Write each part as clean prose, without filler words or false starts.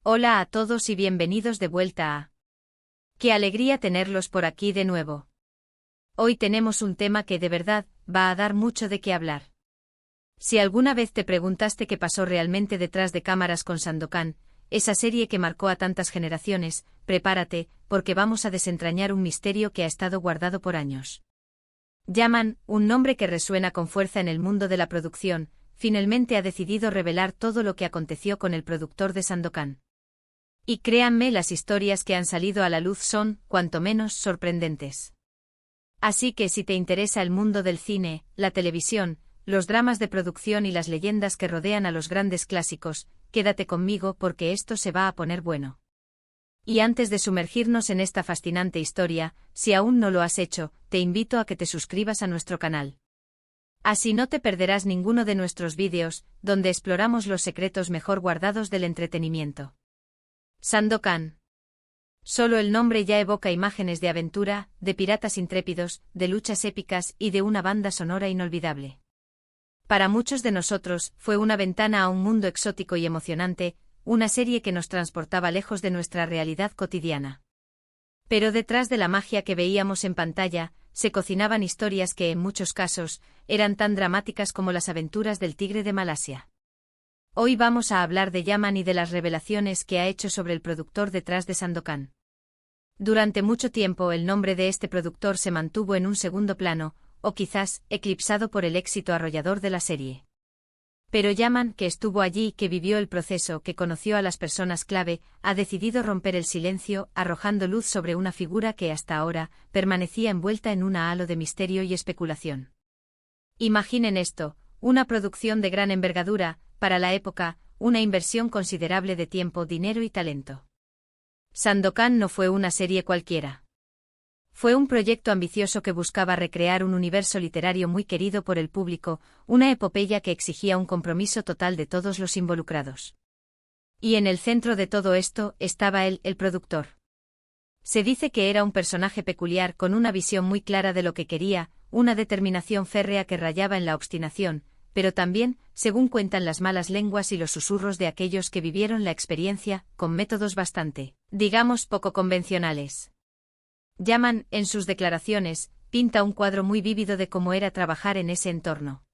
Hola a todos y bienvenidos de vuelta a... ¡Qué alegría tenerlos por aquí de nuevo! Hoy tenemos un tema que de verdad va a dar mucho de qué hablar. Si alguna vez te preguntaste qué pasó realmente detrás de cámaras con Sandokan, esa serie que marcó a tantas generaciones, prepárate, porque vamos a desentrañar un misterio que ha estado guardado por años. Yaman, un nombre que resuena con fuerza en el mundo de la producción, finalmente ha decidido revelar todo lo que aconteció con el productor de Sandokan. Y créanme, las historias que han salido a la luz son, cuanto menos, sorprendentes. Así que si te interesa el mundo del cine, la televisión, los dramas de producción y las leyendas que rodean a los grandes clásicos, quédate conmigo porque esto se va a poner bueno. Y antes de sumergirnos en esta fascinante historia, si aún no lo has hecho, te invito a que te suscribas a nuestro canal. Así no te perderás ninguno de nuestros vídeos, donde exploramos los secretos mejor guardados del entretenimiento. Sandokan. Solo el nombre ya evoca imágenes de aventura, de piratas intrépidos, de luchas épicas y de una banda sonora inolvidable. Para muchos de nosotros, fue una ventana a un mundo exótico y emocionante, una serie que nos transportaba lejos de nuestra realidad cotidiana. Pero detrás de la magia que veíamos en pantalla, se cocinaban historias que en muchos casos, eran tan dramáticas como las aventuras del tigre de Malasia. Hoy vamos a hablar de Yaman y de las revelaciones que ha hecho sobre el productor detrás de Sandokan. Durante mucho tiempo el nombre de este productor se mantuvo en un segundo plano, o quizás, eclipsado por el éxito arrollador de la serie. Pero Yaman, que estuvo allí, que vivió el proceso, que conoció a las personas clave, ha decidido romper el silencio, arrojando luz sobre una figura que hasta ahora permanecía envuelta en un halo de misterio y especulación. Imaginen esto, una producción de gran envergadura, para la época, una inversión considerable de tiempo, dinero y talento. Sandokan no fue una serie cualquiera. Fue un proyecto ambicioso que buscaba recrear un universo literario muy querido por el público, una epopeya que exigía un compromiso total de todos los involucrados. Y en el centro de todo esto estaba él, el productor. Se dice que era un personaje peculiar con una visión muy clara de lo que quería, una determinación férrea que rayaba en la obstinación, pero también, según cuentan las malas lenguas y los susurros de aquellos que vivieron la experiencia, con métodos bastante, digamos, poco convencionales. Yaman, en sus declaraciones, pinta un cuadro muy vívido de cómo era trabajar en ese entorno.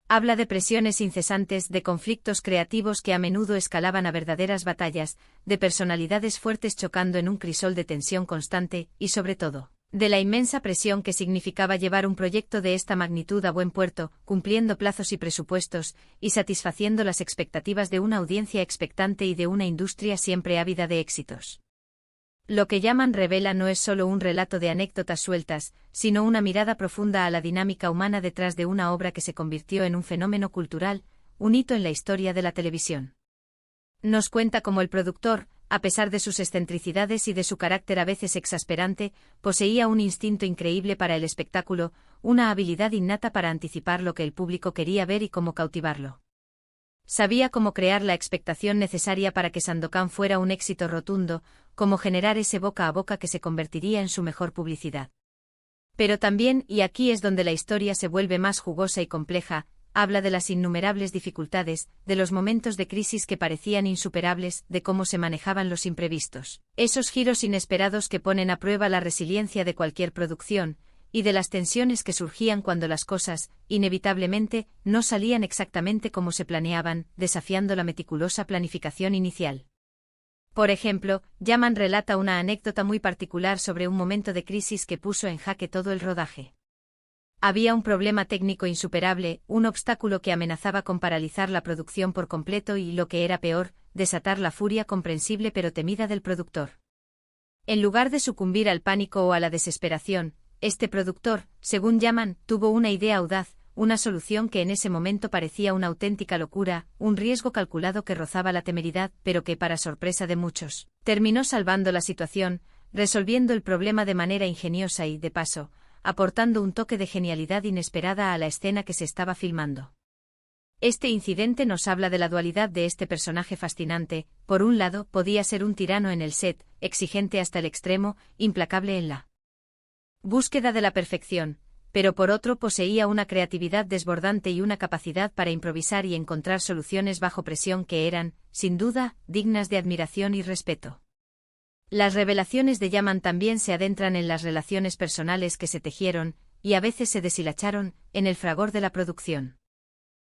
Habla de presiones incesantes, de conflictos creativos que a menudo escalaban a verdaderas batallas, de personalidades fuertes chocando en un crisol de tensión constante, y sobre todo, de la inmensa presión que significaba llevar un proyecto de esta magnitud a buen puerto, cumpliendo plazos y presupuestos, y satisfaciendo las expectativas de una audiencia expectante y de una industria siempre ávida de éxitos. Lo que Yaman revela no es solo un relato de anécdotas sueltas, sino una mirada profunda a la dinámica humana detrás de una obra que se convirtió en un fenómeno cultural, un hito en la historia de la televisión. Nos cuenta cómo el productor, a pesar de sus excentricidades y de su carácter a veces exasperante, poseía un instinto increíble para el espectáculo, una habilidad innata para anticipar lo que el público quería ver y cómo cautivarlo. Sabía cómo crear la expectación necesaria para que Sandokan fuera un éxito rotundo, cómo generar ese boca a boca que se convertiría en su mejor publicidad. Pero también, y aquí es donde la historia se vuelve más jugosa y compleja, habla de las innumerables dificultades, de los momentos de crisis que parecían insuperables, de cómo se manejaban los imprevistos, esos giros inesperados que ponen a prueba la resiliencia de cualquier producción, y de las tensiones que surgían cuando las cosas, inevitablemente, no salían exactamente como se planeaban, desafiando la meticulosa planificación inicial. Por ejemplo, Yaman relata una anécdota muy particular sobre un momento de crisis que puso en jaque todo el rodaje. Había un problema técnico insuperable, un obstáculo que amenazaba con paralizar la producción por completo y, lo que era peor, desatar la furia comprensible pero temida del productor. En lugar de sucumbir al pánico o a la desesperación, este productor, según Yaman, tuvo una idea audaz, una solución que en ese momento parecía una auténtica locura, un riesgo calculado que rozaba la temeridad, pero que, para sorpresa de muchos, terminó salvando la situación, resolviendo el problema de manera ingeniosa y, de paso, aportando un toque de genialidad inesperada a la escena que se estaba filmando. Este incidente nos habla de la dualidad de este personaje fascinante. Por un lado, podía ser un tirano en el set, exigente hasta el extremo, implacable en la búsqueda de la perfección, pero por otro poseía una creatividad desbordante y una capacidad para improvisar y encontrar soluciones bajo presión que eran, sin duda, dignas de admiración y respeto. Las revelaciones de Yaman también se adentran en las relaciones personales que se tejieron, y a veces se deshilacharon, en el fragor de la producción.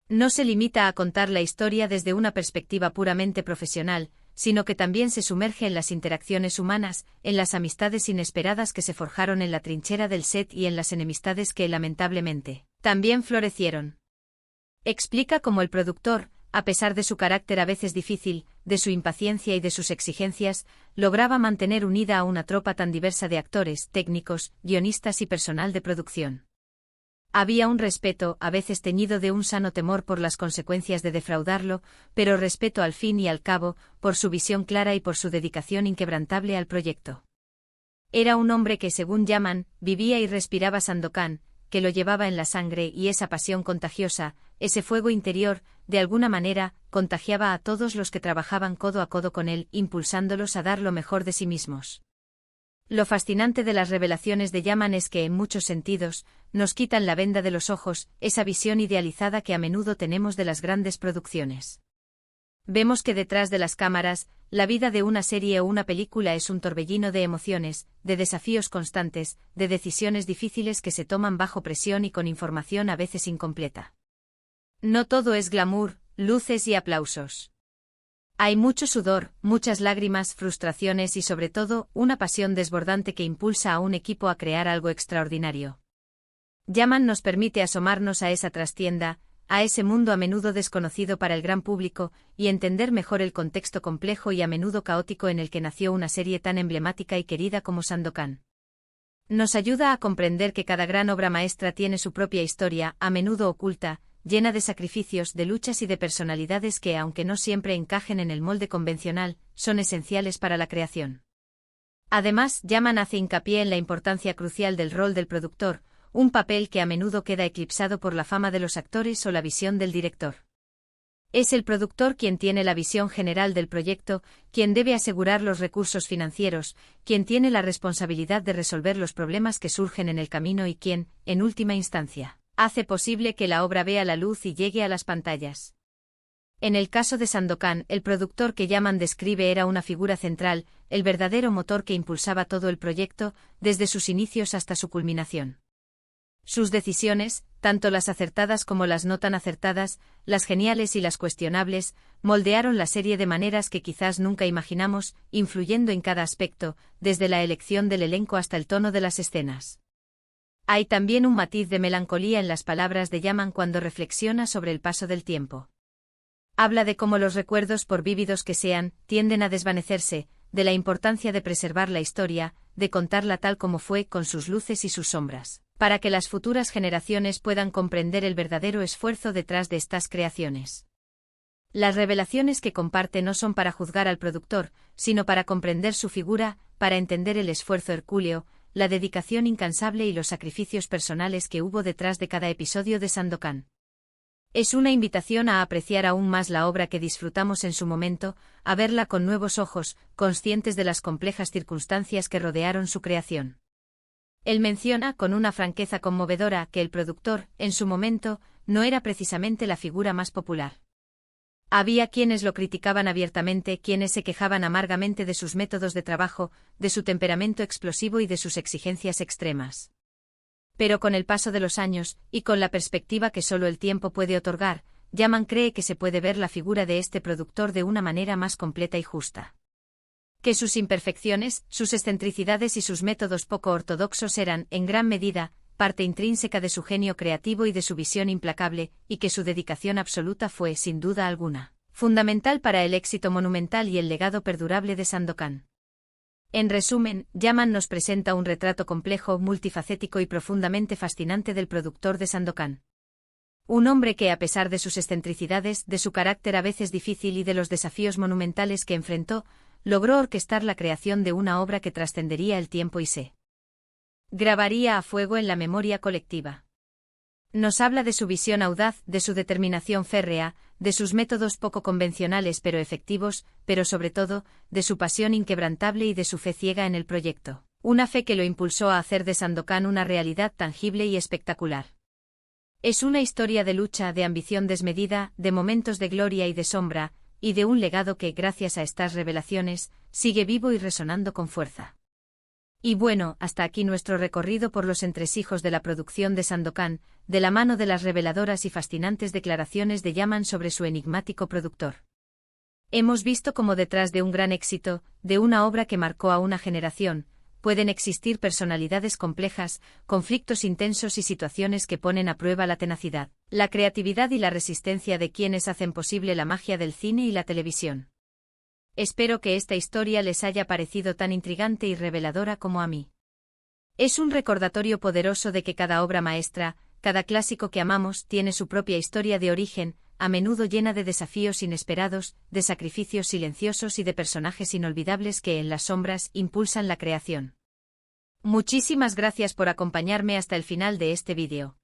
No se limita a contar la historia desde una perspectiva puramente profesional, sino que también se sumerge en las interacciones humanas, en las amistades inesperadas que se forjaron en la trinchera del set y en las enemistades que, lamentablemente, también florecieron. Explica cómo el productor, a pesar de su carácter a veces difícil, de su impaciencia y de sus exigencias, lograba mantener unida a una tropa tan diversa de actores, técnicos, guionistas y personal de producción. Había un respeto, a veces teñido de un sano temor por las consecuencias de defraudarlo, pero respeto al fin y al cabo, por su visión clara y por su dedicación inquebrantable al proyecto. Era un hombre que, según Yaman, vivía y respiraba Sandokan, que lo llevaba en la sangre, y esa pasión contagiosa, ese fuego interior, de alguna manera, contagiaba a todos los que trabajaban codo a codo con él, impulsándolos a dar lo mejor de sí mismos. Lo fascinante de las revelaciones de Yaman es que, en muchos sentidos, nos quitan la venda de los ojos, esa visión idealizada que a menudo tenemos de las grandes producciones. Vemos que detrás de las cámaras, la vida de una serie o una película es un torbellino de emociones, de desafíos constantes, de decisiones difíciles que se toman bajo presión y con información a veces incompleta. No todo es glamour, luces y aplausos. Hay mucho sudor, muchas lágrimas, frustraciones y sobre todo, una pasión desbordante que impulsa a un equipo a crear algo extraordinario. Yaman nos permite asomarnos a esa trastienda, a ese mundo a menudo desconocido para el gran público, y entender mejor el contexto complejo y a menudo caótico en el que nació una serie tan emblemática y querida como Sandokan. Nos ayuda a comprender que cada gran obra maestra tiene su propia historia, a menudo oculta, llena de sacrificios, de luchas y de personalidades que, aunque no siempre encajen en el molde convencional, son esenciales para la creación. Además, Yaman hace hincapié en la importancia crucial del rol del productor, un papel que a menudo queda eclipsado por la fama de los actores o la visión del director. Es el productor quien tiene la visión general del proyecto, quien debe asegurar los recursos financieros, quien tiene la responsabilidad de resolver los problemas que surgen en el camino y quien, en última instancia, hace posible que la obra vea la luz y llegue a las pantallas. En el caso de Sandokan, el productor que Yaman describe era una figura central, el verdadero motor que impulsaba todo el proyecto, desde sus inicios hasta su culminación. Sus decisiones, tanto las acertadas como las no tan acertadas, las geniales y las cuestionables, moldearon la serie de maneras que quizás nunca imaginamos, influyendo en cada aspecto, desde la elección del elenco hasta el tono de las escenas. Hay también un matiz de melancolía en las palabras de Yaman cuando reflexiona sobre el paso del tiempo. Habla de cómo los recuerdos, por vívidos que sean, tienden a desvanecerse, de la importancia de preservar la historia, de contarla tal como fue, con sus luces y sus sombras, para que las futuras generaciones puedan comprender el verdadero esfuerzo detrás de estas creaciones. Las revelaciones que comparte no son para juzgar al productor, sino para comprender su figura, para entender el esfuerzo hercúleo, la dedicación incansable y los sacrificios personales que hubo detrás de cada episodio de Sandokan. Es una invitación a apreciar aún más la obra que disfrutamos en su momento, a verla con nuevos ojos, conscientes de las complejas circunstancias que rodearon su creación. Él menciona, con una franqueza conmovedora, que el productor, en su momento, no era precisamente la figura más popular. Había quienes lo criticaban abiertamente, quienes se quejaban amargamente de sus métodos de trabajo, de su temperamento explosivo y de sus exigencias extremas. Pero con el paso de los años, y con la perspectiva que solo el tiempo puede otorgar, Yaman cree que se puede ver la figura de este productor de una manera más completa y justa. Que sus imperfecciones, sus excentricidades y sus métodos poco ortodoxos eran, en gran medida, parte intrínseca de su genio creativo y de su visión implacable, y que su dedicación absoluta fue, sin duda alguna, fundamental para el éxito monumental y el legado perdurable de Sandokan. En resumen, Yaman nos presenta un retrato complejo, multifacético y profundamente fascinante del productor de Sandokan. Un hombre que, a pesar de sus excentricidades, de su carácter a veces difícil y de los desafíos monumentales que enfrentó, logró orquestar la creación de una obra que trascendería el tiempo y se grabaría a fuego en la memoria colectiva. Nos habla de su visión audaz, de su determinación férrea, de sus métodos poco convencionales pero efectivos, pero sobre todo, de su pasión inquebrantable y de su fe ciega en el proyecto, Una fe que lo impulsó a hacer de Sandokan una realidad tangible y espectacular. Es una historia de lucha, de ambición desmedida, de momentos de gloria y de sombra, y de un legado que, gracias a estas revelaciones, sigue vivo y resonando con fuerza. Y bueno, hasta aquí nuestro recorrido por los entresijos de la producción de Sandokan, de la mano de las reveladoras y fascinantes declaraciones de Yaman sobre su enigmático productor. Hemos visto cómo detrás de un gran éxito, de una obra que marcó a una generación, pueden existir personalidades complejas, conflictos intensos y situaciones que ponen a prueba la tenacidad, la creatividad y la resistencia de quienes hacen posible la magia del cine y la televisión. Espero que esta historia les haya parecido tan intrigante y reveladora como a mí. Es un recordatorio poderoso de que cada obra maestra, cada clásico que amamos, tiene su propia historia de origen, a menudo llena de desafíos inesperados, de sacrificios silenciosos y de personajes inolvidables que en las sombras impulsan la creación. Muchísimas gracias por acompañarme hasta el final de este vídeo.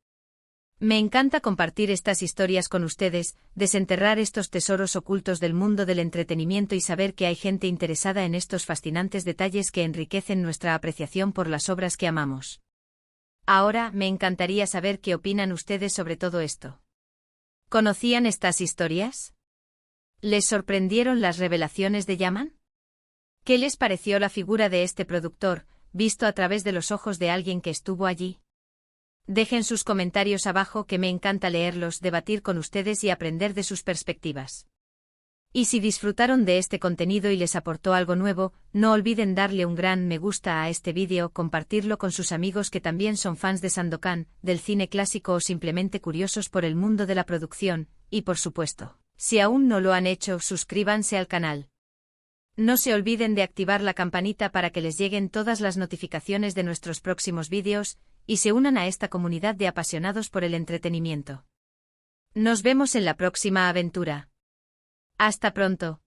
Me encanta compartir estas historias con ustedes, desenterrar estos tesoros ocultos del mundo del entretenimiento y saber que hay gente interesada en estos fascinantes detalles que enriquecen nuestra apreciación por las obras que amamos. Ahora, me encantaría saber qué opinan ustedes sobre todo esto. ¿Conocían estas historias? ¿Les sorprendieron las revelaciones de Yaman? ¿Qué les pareció la figura de este productor, visto a través de los ojos de alguien que estuvo allí? Dejen sus comentarios abajo que me encanta leerlos, debatir con ustedes y aprender de sus perspectivas. Y si disfrutaron de este contenido y les aportó algo nuevo, no olviden darle un gran me gusta a este vídeo, compartirlo con sus amigos que también son fans de Sandokan, del cine clásico o simplemente curiosos por el mundo de la producción, y por supuesto, si aún no lo han hecho, suscríbanse al canal. No se olviden de activar la campanita para que les lleguen todas las notificaciones de nuestros próximos vídeos, y se unan a esta comunidad de apasionados por el entretenimiento. Nos vemos en la próxima aventura. Hasta pronto.